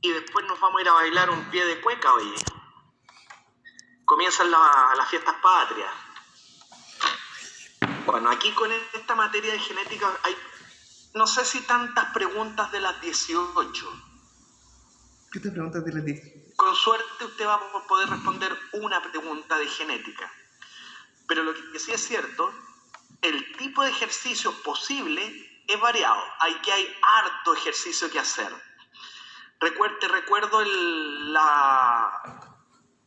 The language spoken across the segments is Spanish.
y después nos vamos a ir a bailar un pie de cueca, oye. Comienzan las fiestas patrias. Bueno, aquí con esta materia de genética hay, no sé si tantas preguntas de las 18. ¿Qué te preguntas de las 10? Con suerte usted va a poder responder una pregunta de genética. Pero lo que sí es cierto, el tipo de ejercicio posible es variado. Hay harto ejercicio que hacer. Te recuerdo la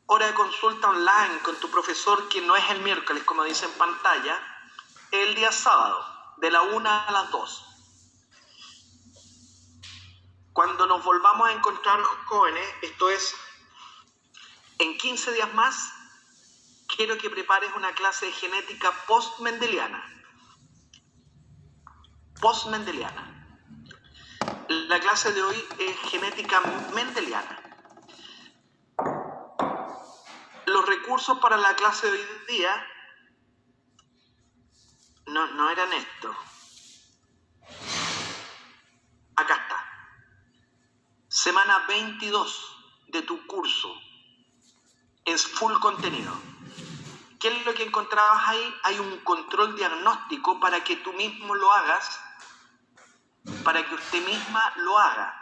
hora de consulta online con tu profesor, que no es el miércoles, como dice en pantalla, es el día sábado, de la 1 a las 2. Cuando nos volvamos a encontrar jóvenes, esto es en 15 días más, quiero que prepares una clase de genética post-mendeliana. Post-mendeliana. La clase de hoy es genética mendeliana. Los recursos para la clase de hoy día no eran estos. Acá está. Semana 22 de tu curso. Es full contenido. ¿Qué es lo que encontrabas ahí? Hay un control diagnóstico para que tú mismo lo hagas, para que usted misma lo haga.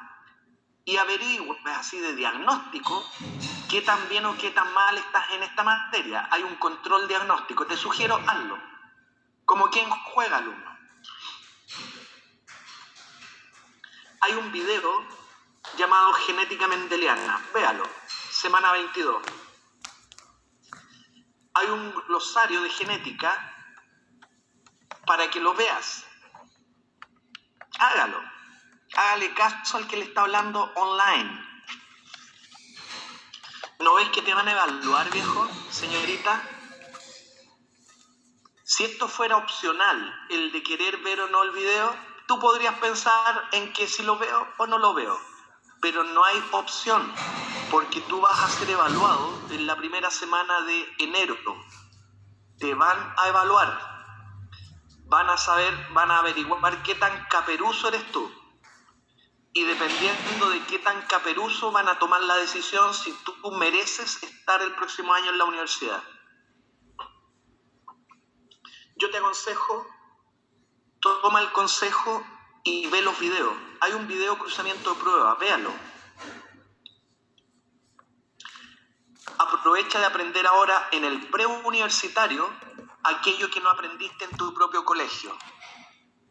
Y averigües así de diagnóstico qué tan bien o qué tan mal estás en esta materia. Hay un control diagnóstico. Te sugiero, hazlo. Como quien juega, alumno. Hay un video llamado Genética Mendeliana. Véalo. Semana 22. Hay un glosario de genética para que lo veas. Hágalo. Hágale caso al que le está hablando online. ¿No ves que te van a evaluar, viejo, señorita? Si esto fuera opcional, el de querer ver o no el video, tú podrías pensar en que si lo veo o no lo veo. Pero no hay opción, porque tú vas a ser evaluado en la primera semana de enero. Te van a evaluar. Van a averiguar qué tan caperuzo eres tú. Y dependiendo de qué tan caperuzo, van a tomar la decisión si tú mereces estar el próximo año en la universidad. Yo te aconsejo, toma el consejo y ve los videos. Hay un video cruzamiento de prueba, véalo. Aprovecha de aprender ahora en el preuniversitario aquello que no aprendiste en tu propio colegio.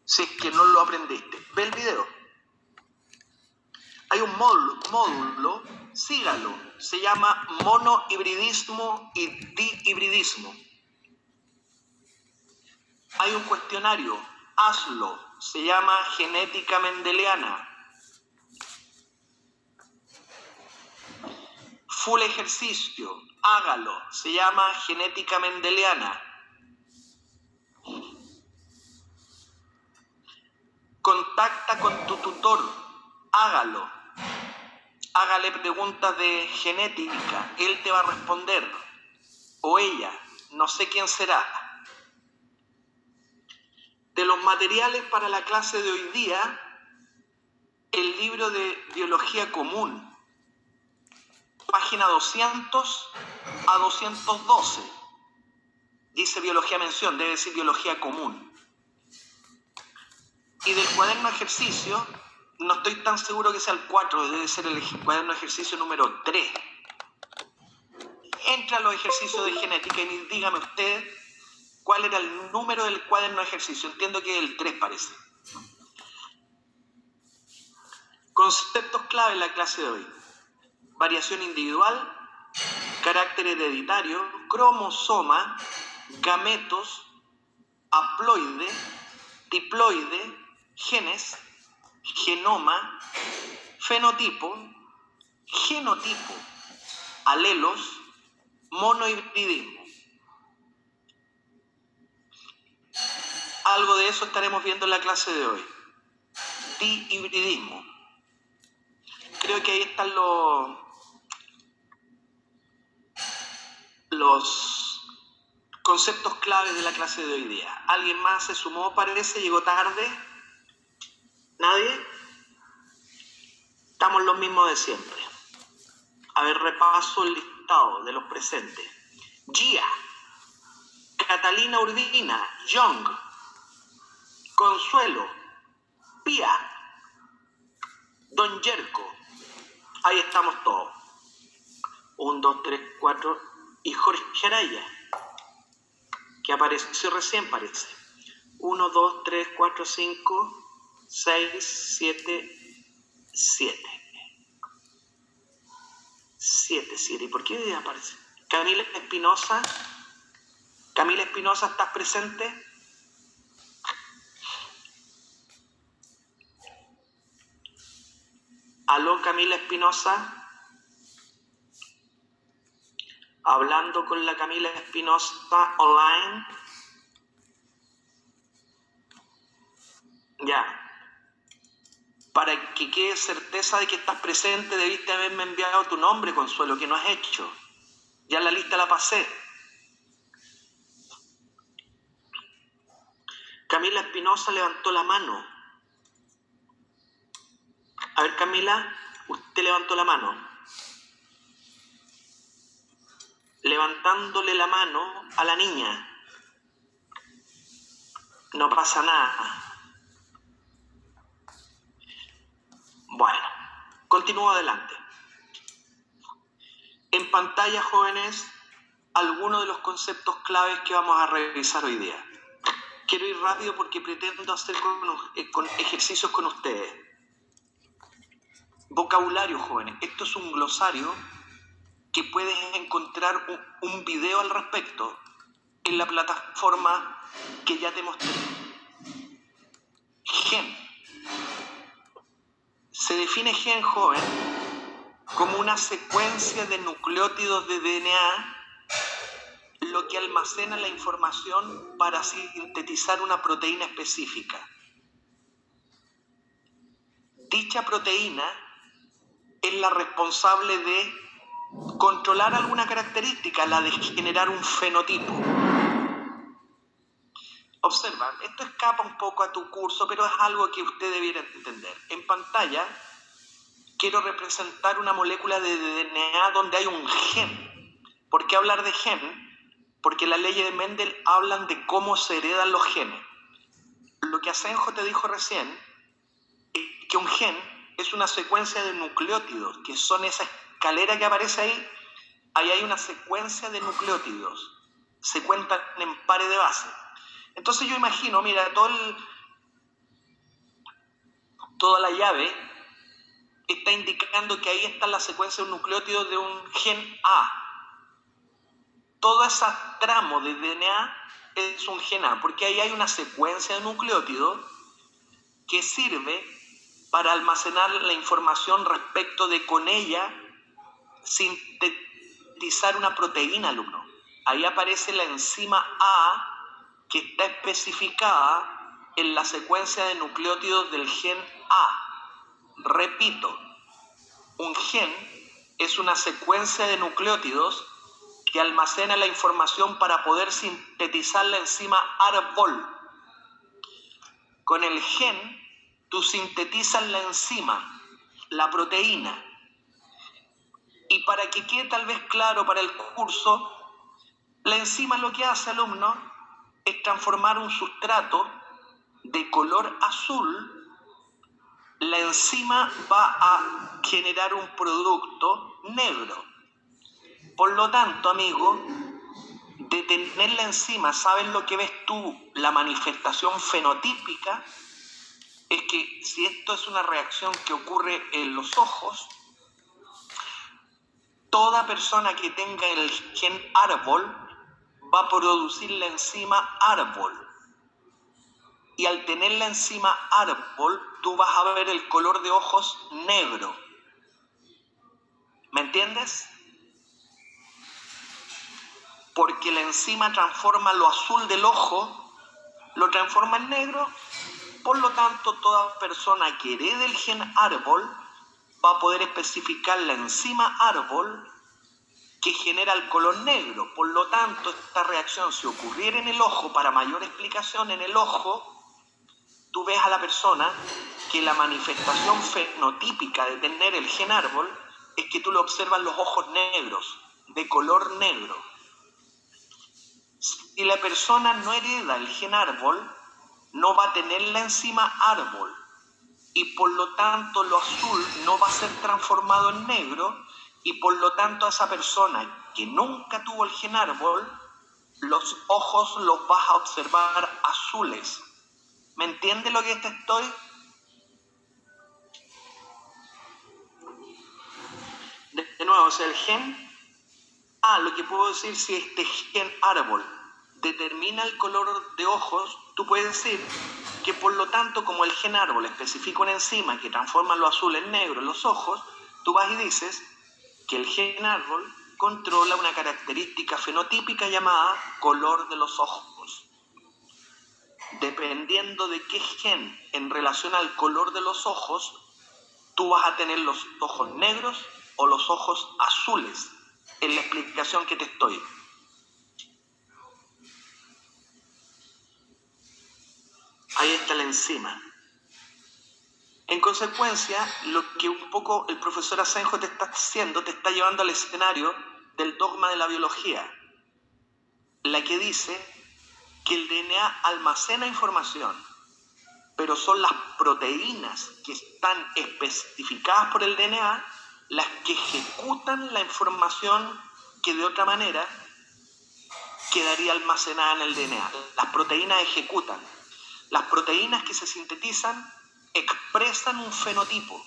Si es que no lo aprendiste, ve el video. Hay un módulo, sígalo, se llama monohibridismo y dihibridismo. Hay un cuestionario, hazlo, se llama genética mendeliana. Full ejercicio, hágalo, se llama genética mendeliana. Contacta con tu tutor, hágalo. Hágale preguntas de genética, él te va a responder, o ella, no sé quién será. De los materiales para la clase de hoy día, el libro de biología común, página 200 a 212, dice biología mención, debe decir biología común. Y del cuaderno ejercicio, no estoy tan seguro que sea el 4, debe ser el cuaderno ejercicio número 3. Entra a los ejercicios de genética y dígame usted cuál era el número del cuaderno de ejercicio. Entiendo que el 3 parece. Conceptos clave en la clase de hoy. Variación individual, carácter hereditario, cromosoma, gametos, haploide, diploide, genes, genoma, fenotipo, genotipo, alelos, monohibridismo. Algo de eso estaremos viendo en la clase de hoy. Dihibridismo. Creo que ahí están los conceptos claves de la clase de hoy día. ¿Alguien más se sumó, parece? ¿Llegó tarde? ¿Nadie? Estamos los mismos de siempre. A ver, repaso el listado de los presentes. Gia, Catalina Urbina, Young, Consuelo, Pía, Don Yerko. Ahí estamos todos. 1, 2, 3, 4. Y Jorge Araya, que apareció recién, parece. 1, 2, 3, 4, 5, 6, 7, 7. 7. ¿Y por qué aparece? Camila Espinosa. Camila Espinosa, ¿estás presente? Aló, Camila Espinosa. Hablando con la Camila Espinosa online. Ya. Para que quede certeza de que estás presente, debiste haberme enviado tu nombre, Consuelo, que no has hecho. Ya la lista la pasé. Camila Espinosa levantó la mano. A ver, Camila, usted levantó la mano. Levantándole la mano a la niña. No pasa nada. Bueno, continúo adelante. En pantalla, jóvenes, algunos de los conceptos claves que vamos a revisar hoy día. Quiero ir rápido porque pretendo hacer con ejercicios con ustedes. Vocabulario, jóvenes. Esto es un glosario que puedes encontrar un video al respecto en la plataforma que ya te mostré. Gen. Se define gen, joven, como una secuencia de nucleótidos de DNA, lo que almacena la información para sintetizar una proteína específica. Dicha proteína es la responsable de controlar alguna característica, la de generar un fenotipo. Observa, esto escapa un poco a tu curso, pero es algo que usted debiera entender. En pantalla quiero representar una molécula de DNA donde hay un gen. ¿Por qué hablar de gen? Porque las leyes de Mendel hablan de cómo se heredan los genes. Lo que Asenjo te dijo recién es que un gen es una secuencia de nucleótidos, que son esa escalera que aparece ahí. Ahí hay una secuencia de nucleótidos. Se cuentan en pares de base. Entonces yo imagino, mira, toda la llave está indicando que ahí está la secuencia de un nucleótido de un gen A. Todo ese tramo de DNA es un gen A, porque ahí hay una secuencia de nucleótidos que sirve para almacenar la información respecto de con ella sintetizar una proteína, alumno. Ahí aparece la enzima A que está especificada en la secuencia de nucleótidos del gen A. Repito, un gen es una secuencia de nucleótidos que almacena la información para poder sintetizar la enzima árbol. Con el gen, tú sintetizas la enzima, la proteína. Y para que quede tal vez claro para el curso, la enzima lo que hace, alumno, es transformar un sustrato de color azul. La enzima va a generar un producto negro. Por lo tanto, amigo, de tener la enzima, ¿sabes lo que ves tú? La manifestación fenotípica es que si esto es una reacción que ocurre en los ojos, toda persona que tenga el gen árbol va a producir la enzima árbol. Y al tener la enzima árbol, tú vas a ver el color de ojos negro. ¿Me entiendes? Porque la enzima transforma lo azul del ojo, lo transforma en negro. Por lo tanto, toda persona que herede el gen árbol va a poder especificar la enzima árbol que genera el color negro. Por lo tanto, esta reacción, si ocurriera en el ojo, para mayor explicación, en el ojo, tú ves a la persona que la manifestación fenotípica de tener el gen árbol es que tú lo observas los ojos negros, de color negro. Si la persona no hereda el gen árbol, no va a tener la enzima árbol y por lo tanto lo azul no va a ser transformado en negro y por lo tanto a esa persona que nunca tuvo el gen árbol, los ojos los vas a observar azules. ¿Me entiende lo que te estoy? De nuevo, o sea, el gen... lo que puedo decir, si este gen árbol determina el color de ojos, tú puedes decir que por lo tanto, como el gen árbol especifica una enzima que transforma lo azul en negro en los ojos, tú vas y dices que el gen árbol controla una característica fenotípica llamada color de los ojos. Dependiendo de qué gen en relación al color de los ojos, tú vas a tener los ojos negros o los ojos azules, en la explicación que te estoy. Ahí está la enzima. En consecuencia, lo que un poco el profesor Asenjo te está haciendo, te está llevando al escenario del dogma de la biología, la que dice que el DNA almacena información, pero son las proteínas que están especificadas por el DNA las que ejecutan la información que de otra manera quedaría almacenada en el DNA. Las proteínas ejecutan. Las proteínas que se sintetizan expresan un fenotipo.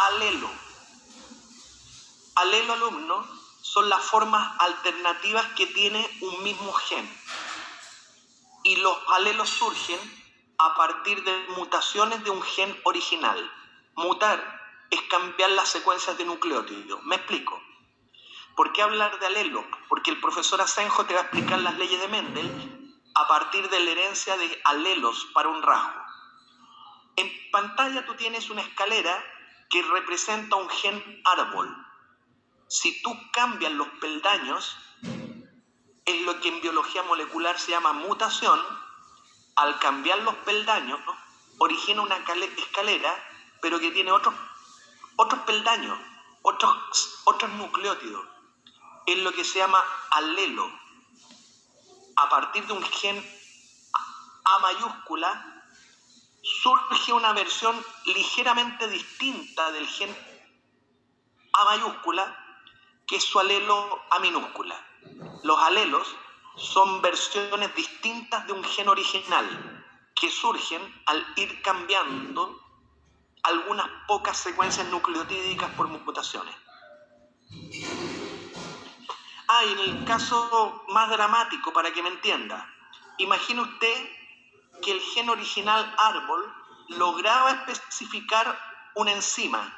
Alelo. Alelo alumno son las formas alternativas que tiene un mismo gen. Y los alelos surgen a partir de mutaciones de un gen original. Mutar es cambiar las secuencias de nucleótidos. ¿Me explico? ¿Por qué hablar de alelo? Porque el profesor Asenjo te va a explicar las leyes de Mendel a partir de la herencia de alelos para un rasgo. En pantalla tú tienes una escalera que representa un gen árbol. Si tú cambias los peldaños, es lo que en biología molecular se llama mutación. Al cambiar los peldaños, origina una escalera, pero que tiene otros peldaños, otros nucleótidos. Es lo que se llama alelo. A partir de un gen A mayúscula, surge una versión ligeramente distinta del gen A mayúscula, que es su alelo A minúscula. Los alelos son versiones distintas de un gen original que surgen al ir cambiando algunas pocas secuencias nucleotídicas por mutaciones. Y en el caso más dramático, para que me entienda, imagine usted que el gen original árbol lograba especificar una enzima,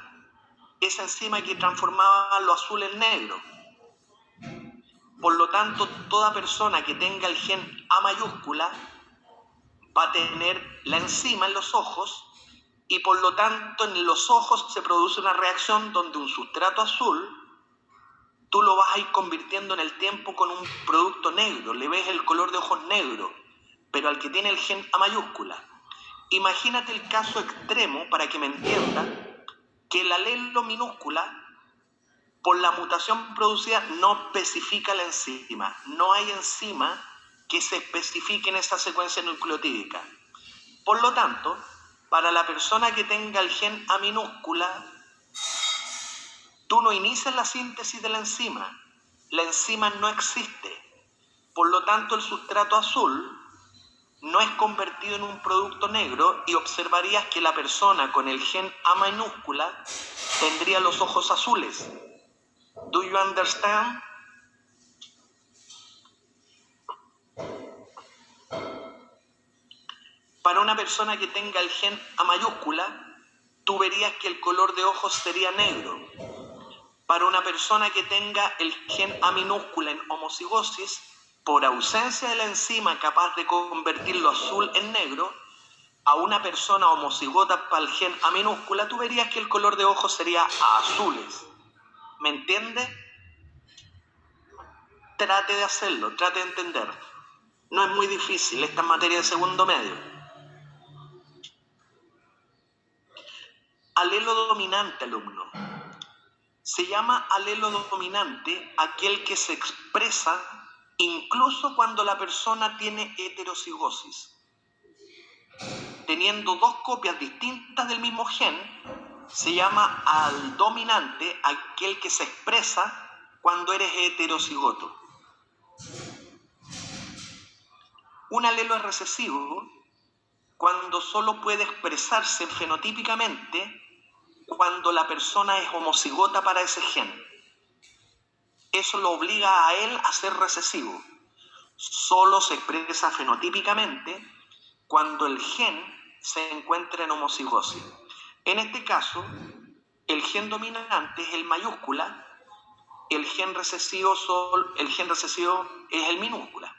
esa enzima que transformaba lo azul en negro. Por lo tanto, toda persona que tenga el gen A mayúscula va a tener la enzima en los ojos y por lo tanto en los ojos se produce una reacción donde un sustrato azul tú lo vas a ir convirtiendo en el tiempo con un producto negro, le ves el color de ojos negro, pero al que tiene el gen A mayúscula. Imagínate el caso extremo, para que me entienda, que el alelo minúscula, por la mutación producida, no especifica la enzima. No hay enzima que se especifique en esa secuencia nucleotídica. Por lo tanto, para la persona que tenga el gen A minúscula, tú no inicias la síntesis de la enzima. La enzima no existe. Por lo tanto, el sustrato azul no es convertido en un producto negro y observarías que la persona con el gen A minúscula tendría los ojos azules. Do you understand? Para una persona que tenga el gen A mayúscula, tú verías que el color de ojos sería negro. Para una persona que tenga el gen A minúscula en homocigosis, por ausencia de la enzima capaz de convertir lo azul en negro, a una persona homocigota para el gen A minúscula, tú verías que el color de ojos sería azules. ¿Me entiende? Trate de hacerlo, trate de entender. No es muy difícil, esta es materia de segundo medio. Alelo dominante, alumno. Se llama alelo dominante aquel que se expresa incluso cuando la persona tiene heterocigosis. Teniendo dos copias distintas del mismo gen, se llama aldominante aquel que se expresa cuando eres heterocigoto. Un alelo es recesivo cuando solo puede expresarse fenotípicamente cuando la persona es homocigota para ese gen. Eso lo obliga a él a ser recesivo. Solo se expresa fenotípicamente cuando el gen se encuentra en homocigosis. En este caso, el gen dominante es el mayúscula, el gen recesivo es el minúscula.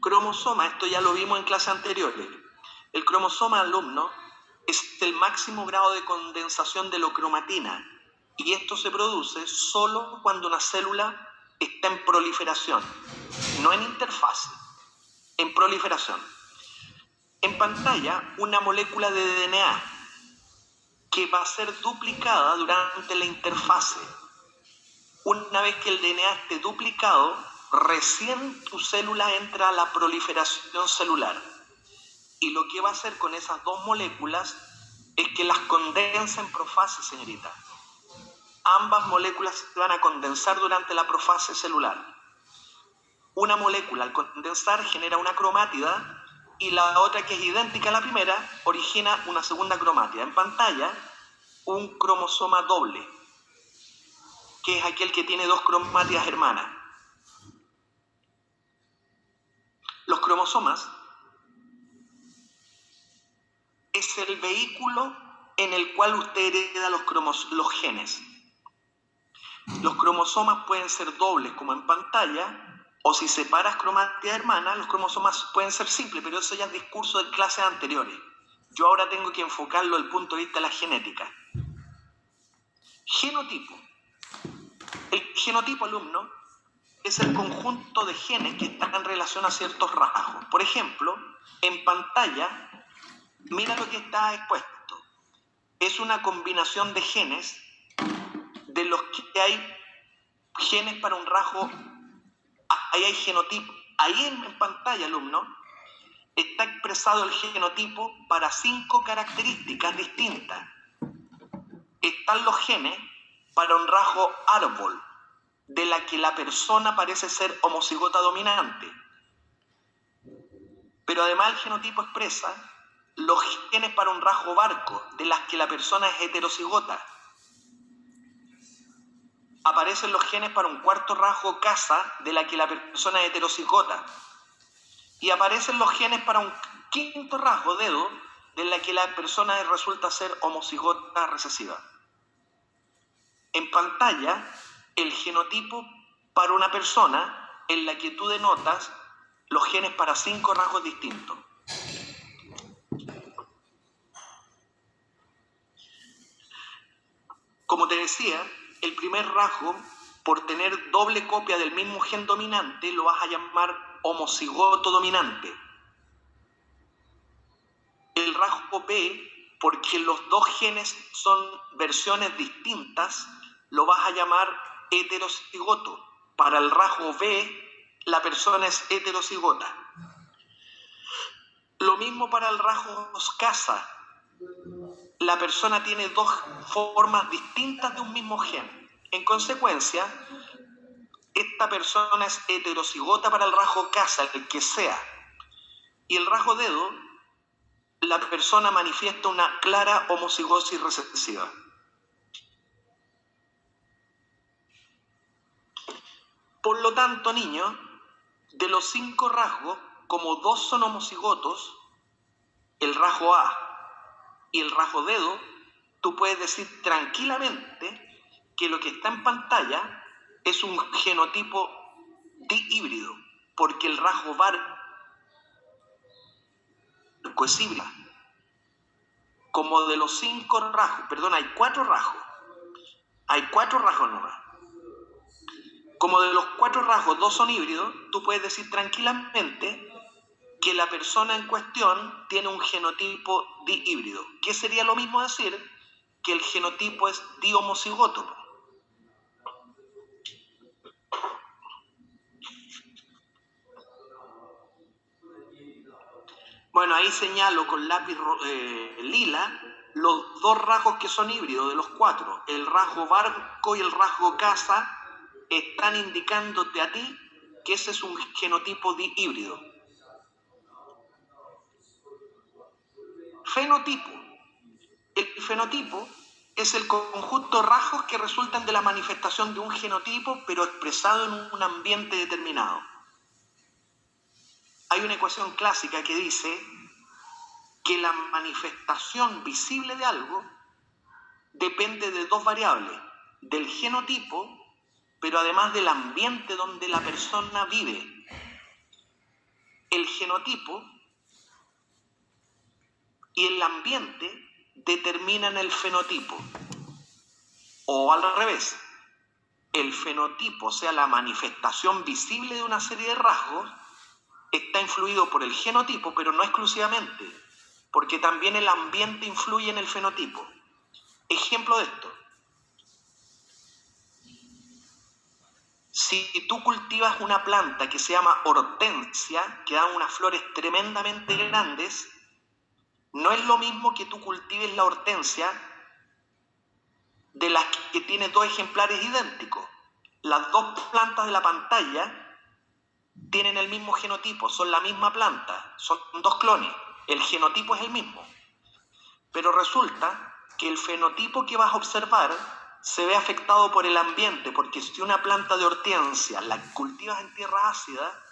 Cromosoma, esto ya lo vimos en clases anteriores. El cromosoma, alumno, es el máximo grado de condensación de la cromatina y esto se produce solo cuando una célula está en proliferación, no en interfase, en proliferación. En pantalla, una molécula de DNA que va a ser duplicada durante la interfase. Una vez que el DNA esté duplicado, recién tu célula entra a la proliferación celular. Y lo que va a hacer con esas dos moléculas es que las condensa en profase, señorita. Ambas moléculas se van a condensar durante la profase celular. Una molécula al condensar genera una cromátida y la otra, que es idéntica a la primera, origina una segunda cromátida. En pantalla, un cromosoma doble, que es aquel que tiene dos cromátidas hermanas. Los cromosomas es el vehículo en el cual usted hereda los genes. Los cromosomas pueden ser dobles, como en pantalla, o si separas cromátidas hermanas, los cromosomas pueden ser simples, pero eso ya es discurso de clases anteriores. Yo ahora tengo que enfocarlo desde el punto de vista de la genética. Genotipo. El genotipo, alumno, es el conjunto de genes que están en relación a ciertos rasgos. Por ejemplo, en pantalla, mira lo que está expuesto. Es una combinación de genes de los que hay genes para un rasgo. Ahí hay genotipo. Ahí en pantalla, alumno, está expresado el genotipo para 5 características distintas. Están los genes para un rasgo árbol, de la que la persona parece ser homocigota dominante. Pero además el genotipo expresa los genes para un rasgo barco, de las que la persona es heterocigota. Aparecen los genes para un cuarto rasgo casa, de la que la persona es heterocigota. Y aparecen los genes para un quinto rasgo dedo, de la que la persona resulta ser homocigota recesiva. En pantalla, el genotipo para una persona en la que tú denotas los genes para 5 rasgos distintos. Como te decía, el primer rasgo, por tener doble copia del mismo gen dominante, lo vas a llamar homocigoto dominante. El rasgo B, porque los dos genes son versiones distintas, lo vas a llamar heterocigoto. Para el rasgo B, la persona es heterocigota. Lo mismo para el rasgo casa. La persona tiene dos formas distintas de un mismo gen. En consecuencia, esta persona es heterocigota para el rasgo casa, el que sea. Y el rasgo dedo, la persona manifiesta una clara homocigosis recesiva. Por lo tanto, niños, de los 5 rasgos, como 2 son homocigotos, el rasgo A y el rasgo dedo, tú puedes decir tranquilamente que lo que está en pantalla es un genotipo dihíbrido, porque el rasgo barco es híbrido. Como de los 5 rasgos, perdón, hay 4 rasgos. Hay 4 rasgos nomás. como de los 4 rasgos 2 son híbridos, tú puedes decir tranquilamente que la persona en cuestión tiene un genotipo dihíbrido. ¿Qué sería lo mismo decir que el genotipo es dihomocigoto? Bueno, ahí señalo con lápiz lila los 2 rasgos que son híbridos de los 4. El rasgo barco y el rasgo casa están indicándote a ti que ese es un genotipo dihíbrido. Fenotipo. El fenotipo es el conjunto de rasgos que resultan de la manifestación de un genotipo, pero expresado en un ambiente determinado. Hay una ecuación clásica que dice que la manifestación visible de algo depende de 2 variables, del genotipo, pero además del ambiente donde la persona vive. El genotipo y el ambiente determinan el fenotipo. O al revés, el fenotipo, o sea, la manifestación visible de una serie de rasgos, está influido por el genotipo, pero no exclusivamente, porque también el ambiente influye en el fenotipo. Ejemplo de esto. Si tú cultivas una planta que se llama hortensia, que da unas flores tremendamente grandes, no es lo mismo que tú cultives la hortensia de las que tiene 2 ejemplares idénticos. Las 2 plantas de la pantalla tienen el mismo genotipo, son la misma planta, son 2 clones, el genotipo es el mismo. Pero resulta que el fenotipo que vas a observar se ve afectado por el ambiente, porque si una planta de hortensia la cultivas en tierra ácida,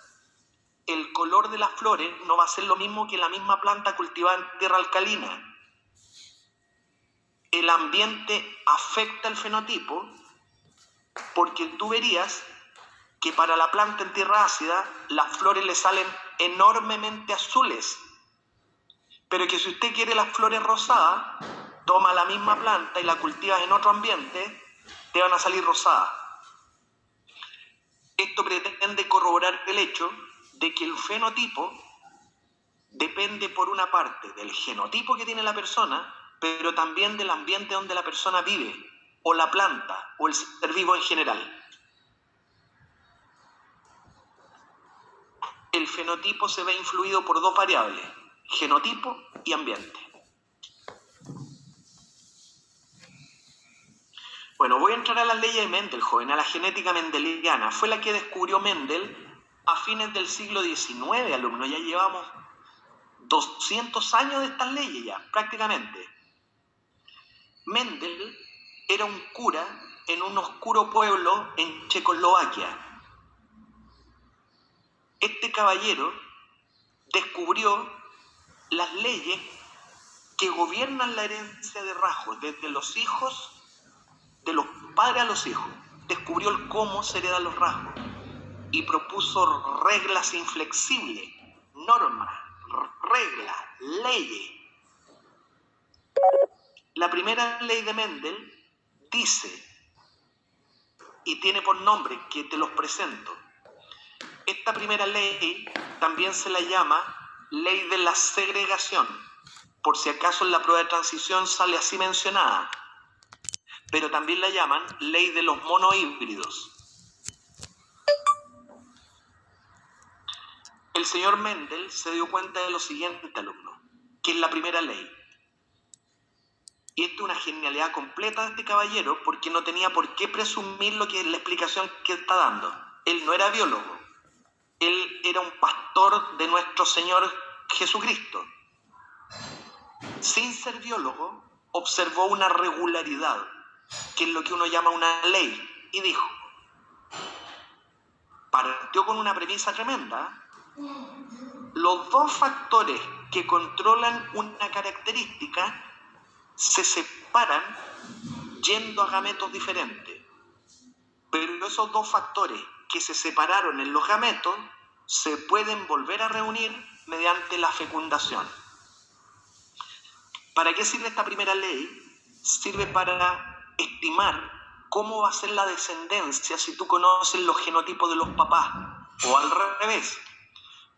el color de las flores no va a ser lo mismo que la misma planta cultivada en tierra alcalina. El ambiente afecta el fenotipo porque tú verías que para la planta en tierra ácida las flores le salen enormemente azules, pero que si usted quiere las flores rosadas, toma la misma planta y la cultivas en otro ambiente, te van a salir rosadas. Esto pretende corroborar el hecho de que el fenotipo depende por una parte del genotipo que tiene la persona, pero también del ambiente donde la persona vive, o la planta, o el ser vivo en general. El fenotipo se ve influido por 2 variables, genotipo y ambiente. Bueno, voy a entrar a las leyes de Mendel, joven, a la genética mendeliana. Fue la que descubrió Mendel a fines del siglo XIX, alumnos. Ya llevamos 200 años de estas leyes ya, prácticamente. Mendel era un cura en un oscuro pueblo en Checoslovaquia. Este caballero descubrió las leyes que gobiernan la herencia de rasgos, desde los hijos, de los padres a los hijos. Descubrió el cómo se heredan los rasgos y propuso reglas inflexibles, normas, reglas, leyes. La primera ley de Mendel dice, y tiene por nombre, que te los presento. Esta primera ley también se la llama ley de la segregación, por si acaso en la prueba de transición sale así mencionada, pero también la llaman ley de los monohíbridos. El señor Mendel se dio cuenta de lo siguiente, alumno, que es la primera ley. Y esta es una genialidad completa de este caballero, porque no tenía por qué presumir lo que es la explicación que está dando. Él no era biólogo, él era un pastor de nuestro Señor Jesucristo. Sin ser biólogo, observó una regularidad, que es lo que uno llama una ley, y dijo, partió con una premisa tremenda: los 2 factores que controlan una característica se separan yendo a gametos diferentes, pero esos 2 factores que se separaron en los gametos se pueden volver a reunir mediante la fecundación. ¿Para qué sirve esta primera ley? Sirve para estimar ¿cómo va a ser la descendencia si tú conoces los genotipos de los papás? O al revés,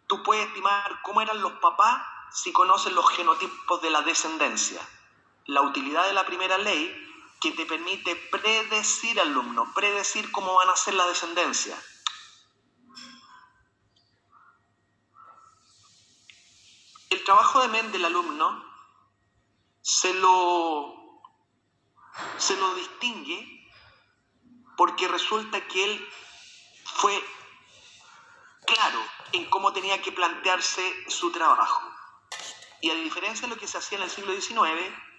tú puedes estimar cómo eran los papás si conoces los genotipos de la descendencia. La utilidad de la primera ley que te permite predecir, alumno, predecir cómo van a ser la descendencia. El trabajo de Mendel, alumno, se lo distingue porque resulta que él fue claro en cómo tenía que plantearse su trabajo. Y a diferencia de lo que se hacía en el siglo XIX,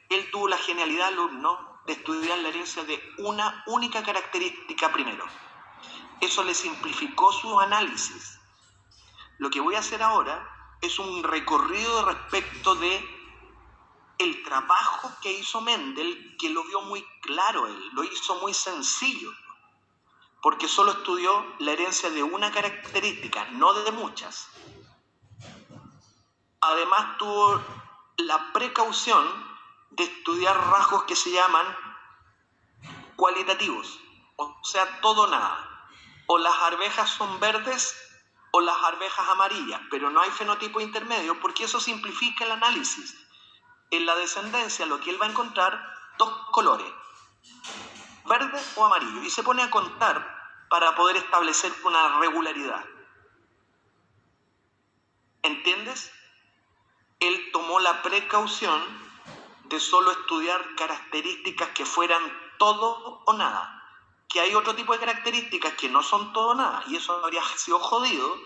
él tuvo la genialidad, alumno, de estudiar la herencia de una única característica primero. Eso le simplificó su análisis. Lo que voy a hacer ahora es un recorrido respecto de el trabajo que hizo Mendel, que lo vio muy claro él, lo hizo muy sencillo, porque solo estudió la herencia de una característica, no de muchas. Además tuvo la precaución de estudiar rasgos que se llaman cualitativos, o sea, todo o nada. O las arvejas son verdes o las arvejas amarillas, pero no hay fenotipo intermedio porque eso simplifica el análisis. En la descendencia lo que él va a encontrar, dos colores, verde o amarillo, y se pone a contar para poder establecer una regularidad. ¿Entiendes? Él tomó la precaución de solo estudiar características que fueran todo o nada. Que hay otro tipo de características que no son todo o nada, y eso habría sido jodido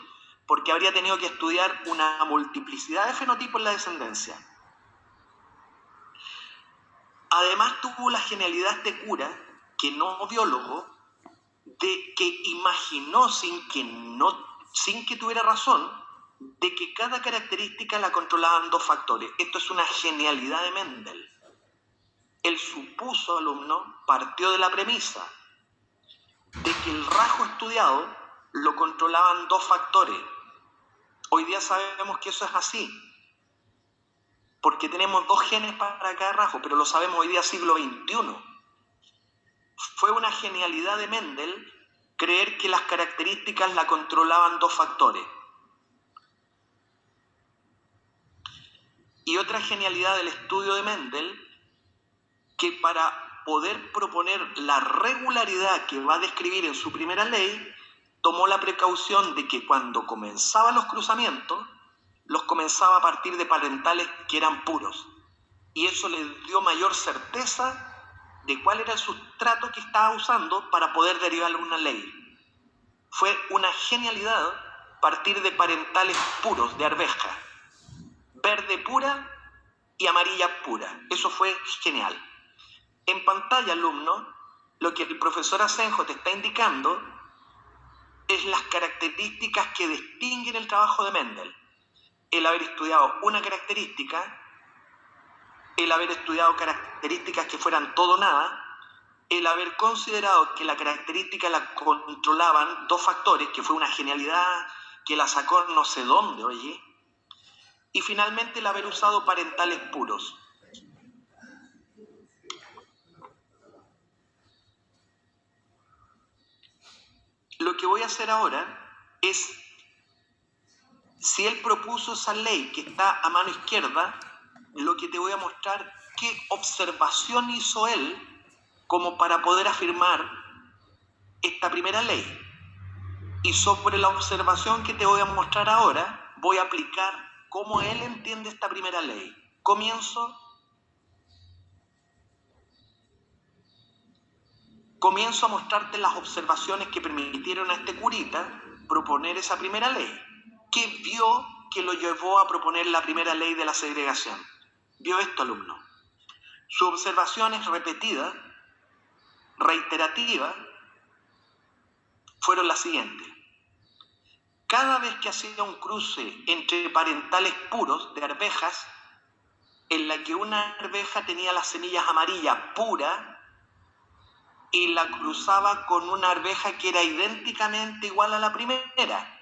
porque habría tenido que estudiar una multiplicidad de fenotipos en la descendencia. Además tuvo la genialidad de cura, que no biólogo, de que imaginó sin que tuviera razón, de que cada característica la controlaban dos factores. Esto es una genialidad de Mendel. Él supuso, alumno, partió de la premisa de que el rasgo estudiado lo controlaban dos factores. Hoy día sabemos que eso es así, porque tenemos dos genes para cada rasgo, pero lo sabemos hoy día siglo XXI. Fue una genialidad de Mendel creer que las características la controlaban dos factores. Y otra genialidad del estudio de Mendel, que para poder proponer la regularidad que va a describir en su primera ley, tomó la precaución de que cuando comenzaban los cruzamientos, los comenzaba a partir de parentales que eran puros. Y eso le dio mayor certeza de cuál era el sustrato que estaba usando para poder derivar una ley. Fue una genialidad partir de parentales puros de arveja, verde pura y amarilla pura. Eso fue genial. En pantalla, alumno, lo que el profesor Asenjo te está indicando es las características que distinguen el trabajo de Mendel. El haber estudiado una característica, el haber estudiado características que fueran todo o nada, el haber considerado que la característica la controlaban dos factores, que fue una genialidad que la sacó no sé dónde, oye, y finalmente el haber usado parentales puros. Lo que voy a hacer ahora es, si él propuso esa ley que está a mano izquierda, lo que te voy a mostrar qué observación hizo él como para poder afirmar esta primera ley. Y sobre la observación que te voy a mostrar ahora, voy a aplicar cómo él entiende esta primera ley. Comienzo a mostrarte las observaciones que permitieron a este curita proponer esa primera ley. ¿Qué vio que lo llevó a proponer la primera ley de la segregación? Vio esto, alumno. Sus observaciones repetidas, reiterativas, fueron las siguientes. Cada vez que hacía un cruce entre parentales puros de arvejas, en la que una arveja tenía las semillas amarillas puras, y la cruzaba con una arveja que era idénticamente igual a la primera,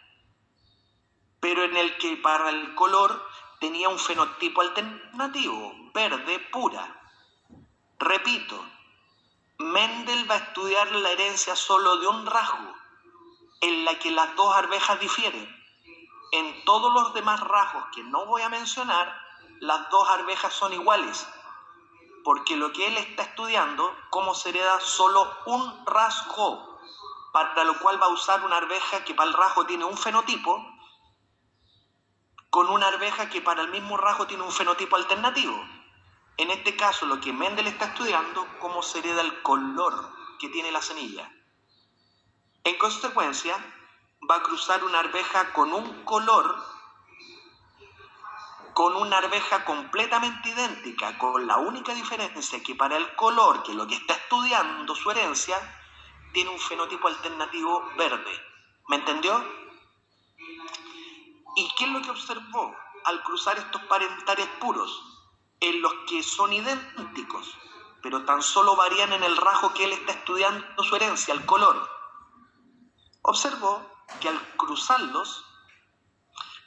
pero en el que para el color tenía un fenotipo alternativo, verde pura. Repito, Mendel va a estudiar la herencia solo de un rasgo, en la que las dos arvejas difieren. En todos los demás rasgos que no voy a mencionar, las dos arvejas son iguales, porque lo que él está estudiando, cómo se hereda solo un rasgo, para lo cual va a usar una arveja que para el rasgo tiene un fenotipo, con una arveja que para el mismo rasgo tiene un fenotipo alternativo. En este caso, lo que Mendel está estudiando, cómo se hereda el color que tiene la semilla. En consecuencia, va a cruzar una arveja con un color, con una arveja completamente idéntica, con la única diferencia que para el color, que es lo que está estudiando su herencia, tiene un fenotipo alternativo verde. ¿Me entendió? ¿Y qué es lo que observó al cruzar estos parentales puros? En los que son idénticos, pero tan solo varían en el rasgo que él está estudiando su herencia, el color. Observó que al cruzarlos,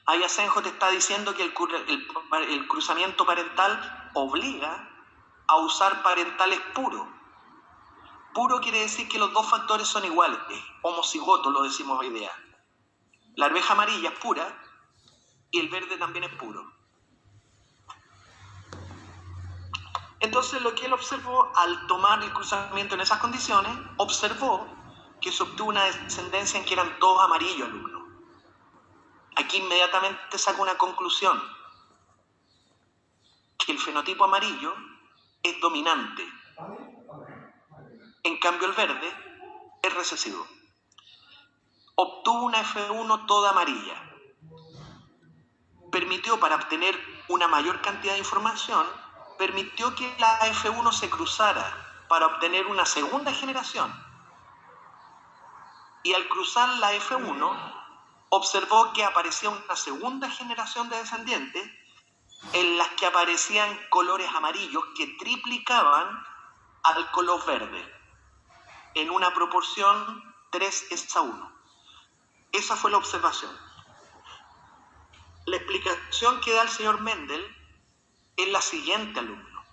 ahí Asenjo te está diciendo que el cruzamiento parental obliga a usar parentales puros. Puro quiere decir que los dos factores son iguales, homocigoto lo decimos hoy día. La arveja amarilla es pura y el verde también es puro. Entonces lo que él observó al tomar el cruzamiento en esas condiciones, observó que se obtuvo una descendencia en que eran todos amarillos alumnos. Aquí inmediatamente saca una conclusión, que el fenotipo amarillo es dominante. En cambio el verde es recesivo. Obtuvo una F1 toda amarilla. Permitió, para obtener una mayor cantidad de información, permitió que la F1 se cruzara para obtener una segunda generación. Y al cruzar la F1, observó que aparecía una segunda generación de descendientes en las que aparecían colores amarillos que triplicaban al color verde en una proporción 3:1. Esa fue la observación. La explicación que da el señor Mendel es la siguiente, alumno.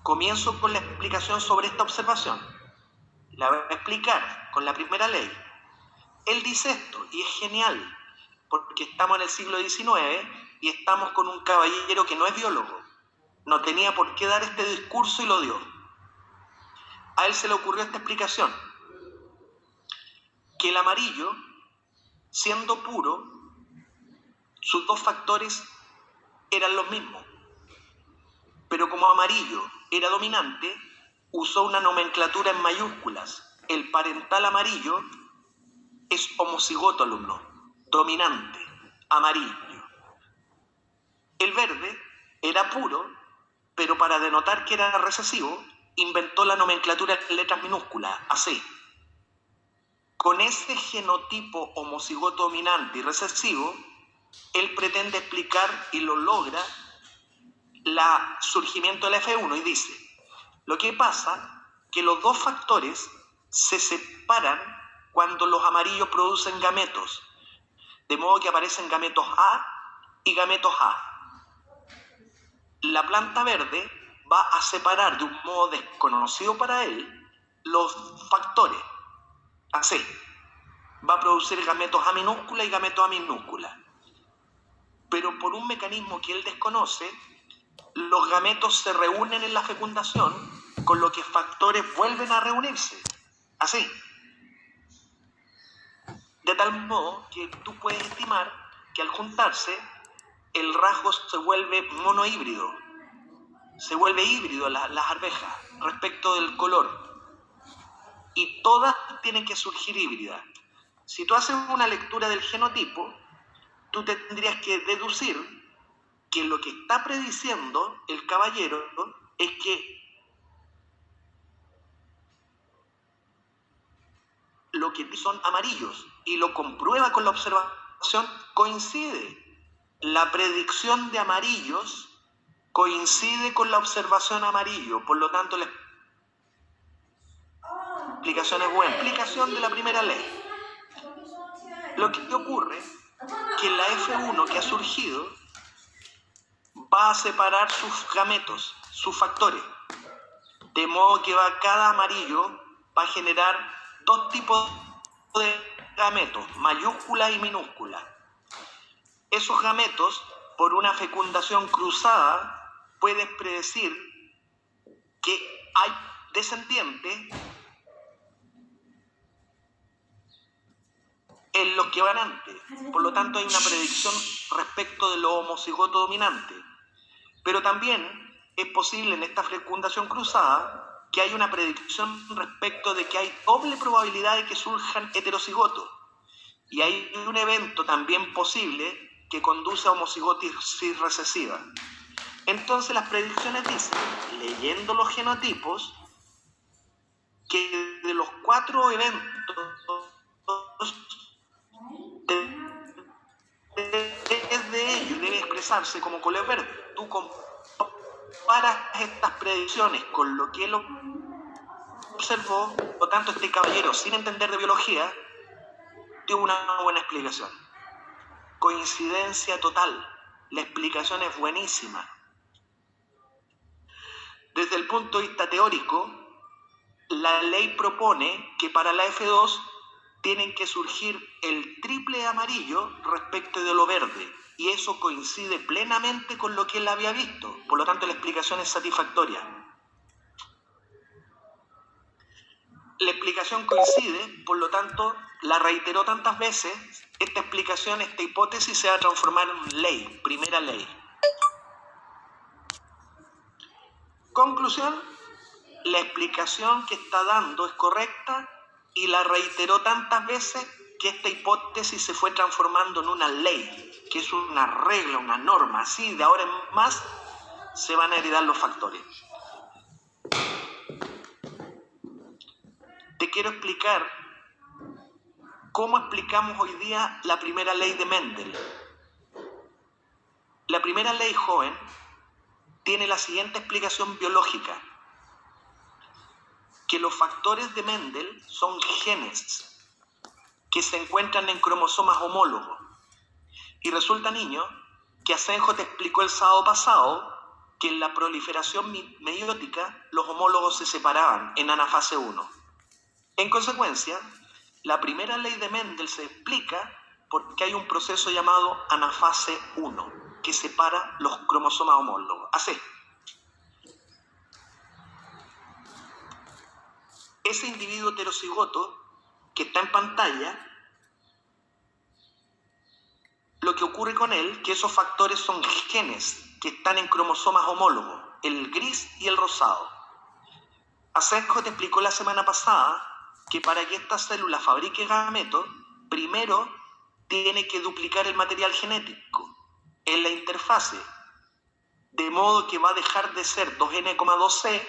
Comienzo con la explicación sobre esta observación. La voy a explicar con la primera ley. Él dice esto, y es genial, porque estamos en el siglo XIX y estamos con un caballero que no es biólogo. No tenía por qué dar este discurso y lo dio. A él se le ocurrió esta explicación, que el amarillo, siendo puro, sus dos factores eran los mismos. Pero como amarillo era dominante, usó una nomenclatura en mayúsculas. El parental amarillo es homocigoto, alumno, dominante, amarillo. El verde era puro, pero para denotar que era recesivo, inventó la nomenclatura en letras minúsculas, así. Con ese genotipo homocigoto dominante y recesivo, él pretende explicar y lo logra el surgimiento de la F1 y dice, lo que pasa que los dos factores se separan cuando los amarillos producen gametos, de modo que aparecen gametos A y gametos A. La planta verde va a separar de un modo desconocido para él los factores, así. Va a producir gametos A minúscula y gametos A minúscula. Pero por un mecanismo que él desconoce, los gametos se reúnen en la fecundación, con lo que factores vuelven a reunirse. Así. De tal modo que tú puedes estimar que al juntarse, el rasgo se vuelve monohíbrido. Se vuelve híbrido las arvejas respecto del color. Y todas tienen que surgir híbridas. Si tú haces una lectura del genotipo, tú tendrías que deducir que lo que está prediciendo el caballero es que lo que son amarillos, y lo comprueba con la observación, coincide. La predicción de amarillos coincide con la observación amarillo, por lo tanto la explicación es buena. Explicación de la primera ley. Lo que ocurre es que la F1 que ha surgido va a separar sus gametos, sus factores. De modo que cada amarillo va a generar dos tipos de gametos, mayúscula y minúscula. Esos gametos, por una fecundación cruzada, puedes predecir que hay descendientes en los que van antes. Por lo tanto, hay una predicción respecto de los homocigotos dominantes. Pero también es posible en esta fecundación cruzada que hay una predicción respecto de que hay doble probabilidad de que surjan heterocigotos. Y hay un evento también posible que conduce a homocigosis recesiva. Entonces las predicciones dicen, leyendo los genotipos, que de los 4 eventos, 3 de ellos debe expresarse como color verde. Tú comparas estas predicciones con lo que él observó, por lo tanto este caballero, sin entender de biología, dio una buena explicación. Coincidencia total. La explicación es buenísima. Desde el punto de vista teórico, la ley propone que para la F2 tienen que surgir el triple amarillo respecto de lo verde, y eso coincide plenamente con lo que él había visto. Por lo tanto, la explicación es satisfactoria. La explicación coincide, por lo tanto, la reiteró tantas veces, esta explicación, esta hipótesis se va a transformar en ley, primera ley. Conclusión, la explicación que está dando es correcta y la reiteró tantas veces que esta hipótesis se fue transformando en una ley, que es una regla, una norma. Así, de ahora en más, se van a heredar los factores. Te quiero explicar cómo explicamos hoy día la primera ley de Mendel. La primera ley, joven, tiene la siguiente explicación biológica: que los factores de Mendel son genes que se encuentran en cromosomas homólogos. Y resulta, niño, que Asenjo te explicó el sábado pasado que en la proliferación meiótica los homólogos se separaban en anafase 1. En consecuencia, la primera ley de Mendel se explica porque hay un proceso llamado anafase 1 que separa los cromosomas homólogos. Así. Ese individuo heterocigoto que está en pantalla, lo que ocurre con él, que esos factores son genes que están en cromosomas homólogos, el gris y el rosado. Asenjo te explicó la semana pasada que para que esta célula fabrique gametos, primero tiene que duplicar el material genético en la interfase, de modo que va a dejar de ser 2N,2C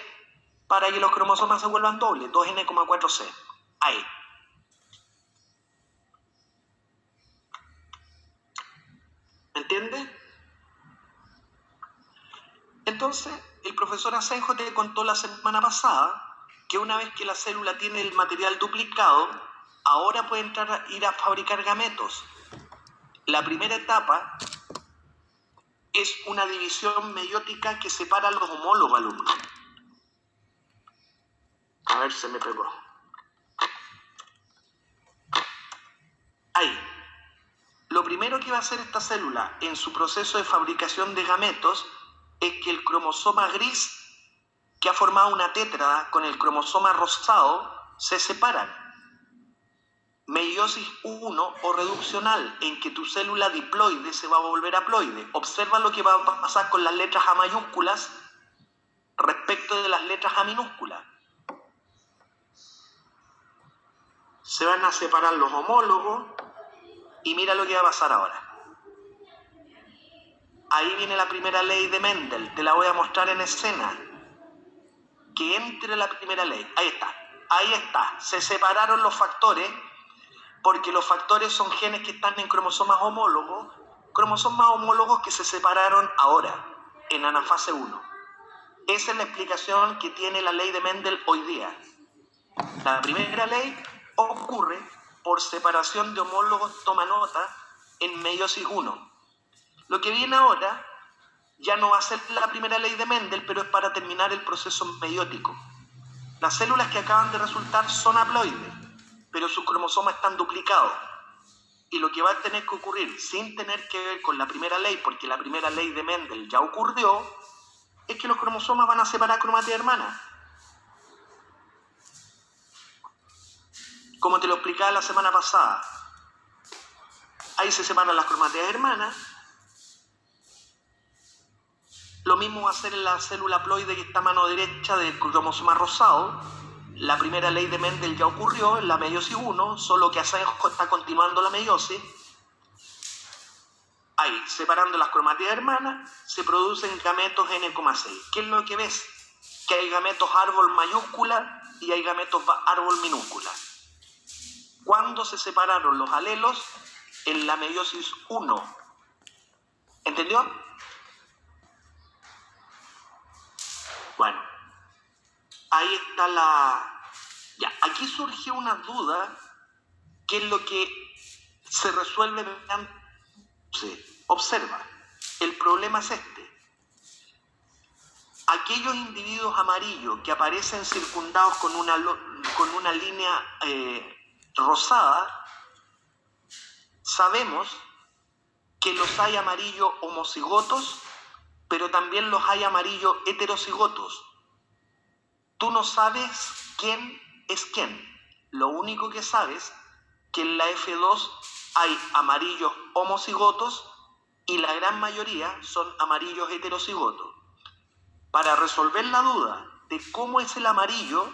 para que los cromosomas se vuelvan dobles, 2N,4C. Ahí. ¿Me entiendes? Entonces, el profesor Asenjo te contó la semana pasada que una vez que la célula tiene el material duplicado, ahora puede ir a fabricar gametos. La primera etapa es una división meiótica que separa los homólogos, alumnos. A ver, se me pegó. Ahí. Lo primero que va a hacer esta célula en su proceso de fabricación de gametos es que el cromosoma gris, que ha formado una tétrada con el cromosoma rosado, se separan. Meiosis 1 o reduccional, en que tu célula diploide se va a volver haploide. Observa lo que va a pasar con las letras A mayúsculas respecto de las letras A minúsculas. Se van a separar los homólogos y mira lo que va a pasar ahora. Ahí viene la primera ley de Mendel, te la voy a mostrar en escena. Que entre la primera ley. Ahí está. Se separaron los factores porque los factores son genes que están en cromosomas homólogos que se separaron ahora, en anafase 1. Esa es la explicación que tiene la ley de Mendel hoy día. La primera ley ocurre por separación de homólogos, toma nota, en meiosis 1. Lo que viene ahora ya no va a ser la primera ley de Mendel, pero es para terminar el proceso meiótico. Las células que acaban de resultar son haploides, pero sus cromosomas están duplicados. Y lo que va a tener que ocurrir, sin tener que ver con la primera ley, porque la primera ley de Mendel ya ocurrió, es que los cromosomas van a separar cromátides hermanas. Como te lo explicaba la semana pasada, ahí se separan las cromátides hermanas. Lo mismo va a ser en la célula haploide que está a mano derecha del cromosoma rosado. La primera ley de Mendel ya ocurrió en la meiosis 1, solo que Asenjo está continuando la meiosis. Ahí, separando las cromátides hermanas, se producen gametos N,6. ¿Qué es lo que ves? Que hay gametos árbol mayúscula y hay gametos árbol minúscula. ¿Cuándo se separaron los alelos? En la meiosis 1. ¿Entendió? Bueno, ahí está la... Ya, aquí surge una duda, que es lo que se resuelve mediante... Observa, el problema es este. Aquellos individuos amarillos que aparecen circundados con una línea rosada, sabemos que los hay amarillos homocigotos, pero también los hay amarillos heterocigotos. Tú no sabes quién es quién. Lo único que sabes que en la F2 hay amarillos homocigotos y la gran mayoría son amarillos heterocigotos. Para resolver la duda de cómo es el amarillo,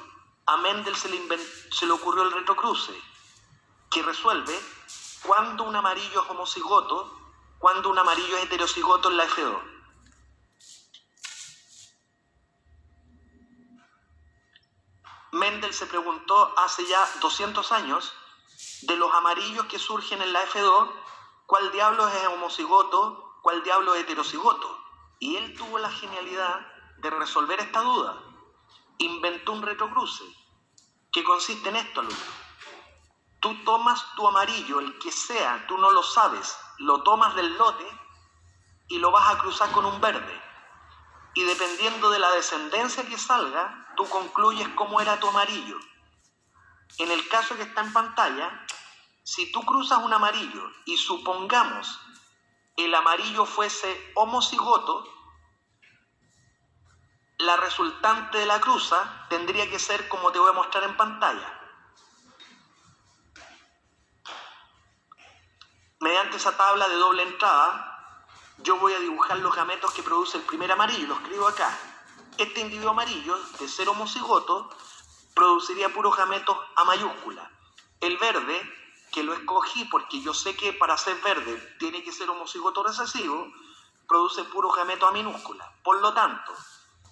a Mendel se le ocurrió el retrocruce, que resuelve cuándo un amarillo es homocigoto, cuándo un amarillo es heterocigoto en la F2. Mendel se preguntó hace ya 200 años, de los amarillos que surgen en la F2, ¿cuál diablo es homocigoto? ¿Cuál diablo es heterocigoto? Y él tuvo la genialidad de resolver esta duda. Inventó un retrocruce, que consiste en esto, alumno. Tú tomas tu amarillo, el que sea, tú no lo sabes, lo tomas del lote y lo vas a cruzar con un verde. Y dependiendo de la descendencia que salga, tú concluyes cómo era tu amarillo. En el caso que está en pantalla, si tú cruzas un amarillo y supongamos el amarillo fuese homocigoto, la resultante de la cruza tendría que ser como te voy a mostrar en pantalla. Mediante esa tabla de doble entrada, yo voy a dibujar los gametos que produce el primer amarillo, lo escribo acá. Este individuo amarillo, de ser homocigoto, produciría puros gametos A mayúscula. El verde, que lo escogí porque yo sé que para ser verde tiene que ser homocigoto recesivo, produce puros gametos A minúscula. Por lo tanto,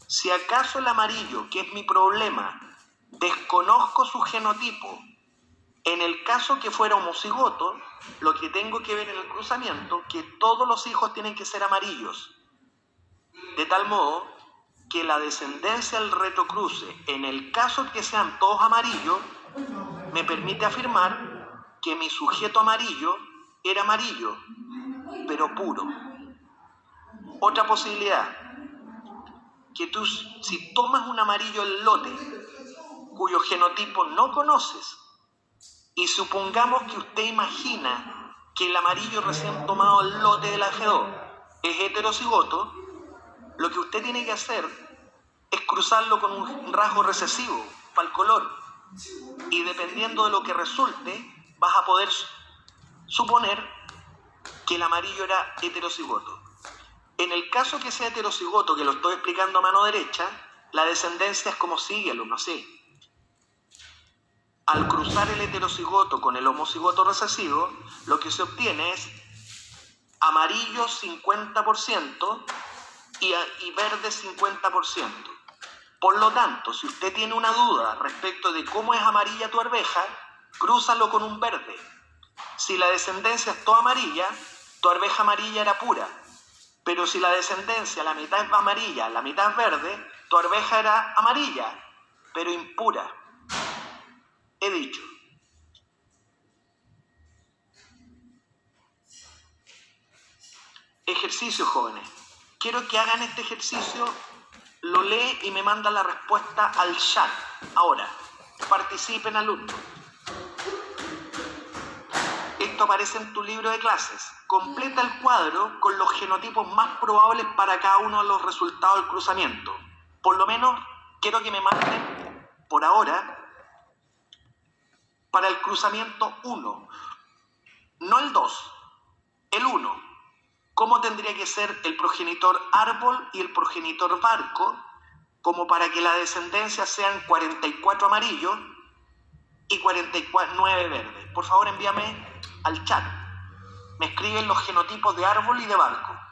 si acaso el amarillo, que es mi problema, desconozco su genotipo, en el caso que fuera homocigoto, lo que tengo que ver en el cruzamiento, que todos los hijos tienen que ser amarillos. De tal modo que la descendencia del retrocruce, en el caso que sean todos amarillos, me permite afirmar que mi sujeto amarillo era amarillo, pero puro. Otra posibilidad, que tú, si tomas un amarillo en lote, cuyo genotipo no conoces, y supongamos que usted imagina que el amarillo recién tomado el lote de la F2 es heterocigoto, lo que usted tiene que hacer es cruzarlo con un rasgo recesivo para el color. Y dependiendo de lo que resulte, vas a poder suponer que el amarillo era heterocigoto. En el caso que sea heterocigoto, que lo estoy explicando a mano derecha, la descendencia es como sigue, alumno, así. Al cruzar el heterocigoto con el homocigoto recesivo, lo que se obtiene es amarillo 50% y verde 50%. Por lo tanto, si usted tiene una duda respecto de cómo es amarilla tu arveja, crúzalo con un verde. Si la descendencia es toda amarilla, tu arveja amarilla era pura. Pero si la descendencia, la mitad es amarilla, la mitad es verde, tu arveja era amarilla, pero impura. He dicho. Ejercicio, jóvenes. Quiero que hagan este ejercicio, lo lee y me manda la respuesta al chat. Ahora, participen, alumnos. Esto aparece en tu libro de clases. Completa el cuadro con los genotipos más probables para cada uno de los resultados del cruzamiento. Por lo menos, quiero que me manden, por ahora, para el cruzamiento 1. No el 2, el 1. ¿Cómo tendría que ser el progenitor árbol y el progenitor barco, como para que la descendencia sean 44 amarillos y 49 verdes? Por favor, envíame al chat. Me escriben los genotipos de árbol y de barco.